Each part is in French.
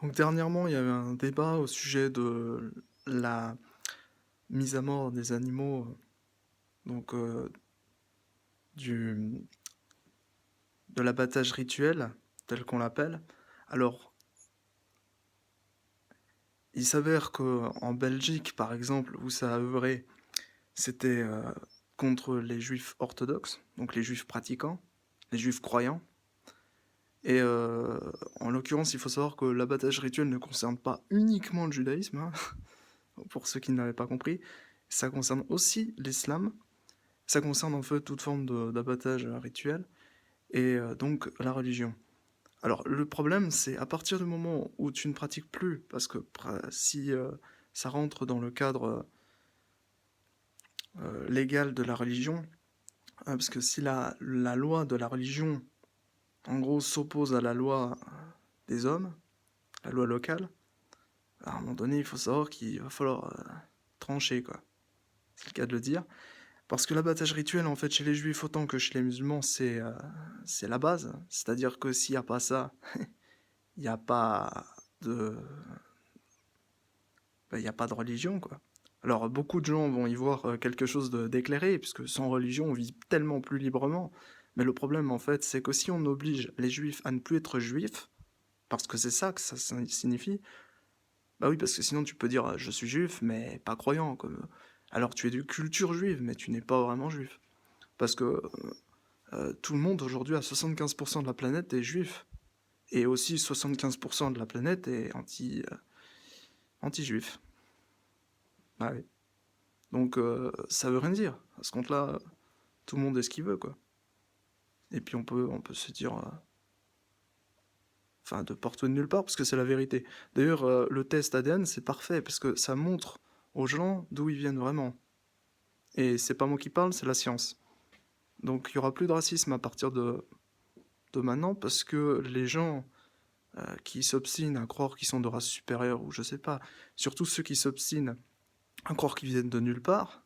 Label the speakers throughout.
Speaker 1: Donc dernièrement, il y avait un débat au sujet de la mise à mort des animaux, donc du de l'abattage rituel, tel qu'on l'appelle. Alors, il s'avère qu'en Belgique, par exemple, où ça a œuvré, c'était, contre les juifs orthodoxes, donc les juifs pratiquants, les juifs croyants et en l'occurrence, il faut savoir que l'abattage rituel ne concerne pas uniquement le judaïsme, hein, pour ceux qui n'avaient pas compris. Ça concerne aussi l'islam. Ça concerne en fait toute forme d'abattage rituel et donc la religion. Alors le problème, c'est à partir du moment où tu ne pratiques plus, parce que si ça rentre dans le cadre légal de la religion, parce que si la loi de la religion, en gros, s'oppose à la loi des hommes, la loi locale, à un moment donné, il faut savoir qu'il va falloir trancher, quoi. C'est le cas de le dire. Parce que l'abattage rituel, en fait, chez les juifs autant que chez les musulmans, c'est la base. C'est-à-dire que s'il y a pas ça, il y a pas de il y a pas de religion, quoi. Alors beaucoup de gens vont y voir, quelque chose d'éclairé, puisque sans religion, on vit tellement plus librement. Mais le problème, en fait, c'est que si on oblige les juifs à ne plus être juifs, parce que c'est ça que ça signifie, bah oui, parce que sinon tu peux dire, «Je suis juif, mais pas croyant», comme, alors tu es de culture juive, mais tu n'es pas vraiment juif. Parce que, tout le monde aujourd'hui, à 75 de la planète est juif et aussi 75 de la planète est anti-juif. Ah oui. Donc ça veut rien dire. À ce compte-là, tout le monde est ce qu'il veut, quoi. Et puis on peut se dire, enfin de partout et de nulle part, parce que c'est la vérité. D'ailleurs, le test ADN, c'est parfait, parce que ça montre aux gens d'où ils viennent vraiment. Et c'est pas moi qui parle, c'est la science. Donc il y aura plus de racisme à partir de maintenant, parce que les gens qui s'obstinent à croire qu'ils sont de race supérieure, ou je sais pas, surtout ceux qui s'obstinent à croire qu'ils viennent de nulle part,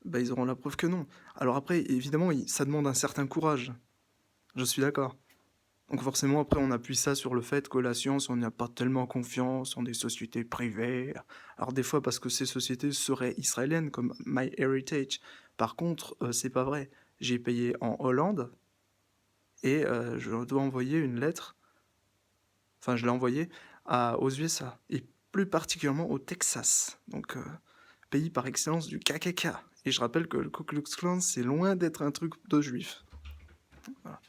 Speaker 1: bah, ils auront la preuve que non. Alors après, évidemment, ça demande un certain courage, je suis d'accord. Donc forcément, après, on appuie ça sur le fait que la science, on n'y a pas tellement confiance, en des sociétés privées. Alors des fois, parce que ces sociétés seraient israéliennes, comme MyHeritage. Par contre, c'est pas vrai. J'ai payé en Hollande, et je dois envoyer une lettre, enfin je l'ai envoyée aux USA, et plus particulièrement au Texas, donc pays par excellence du KKK. Et je rappelle que le Ku Klux Klan, c'est loin d'être un truc de juif. Voilà.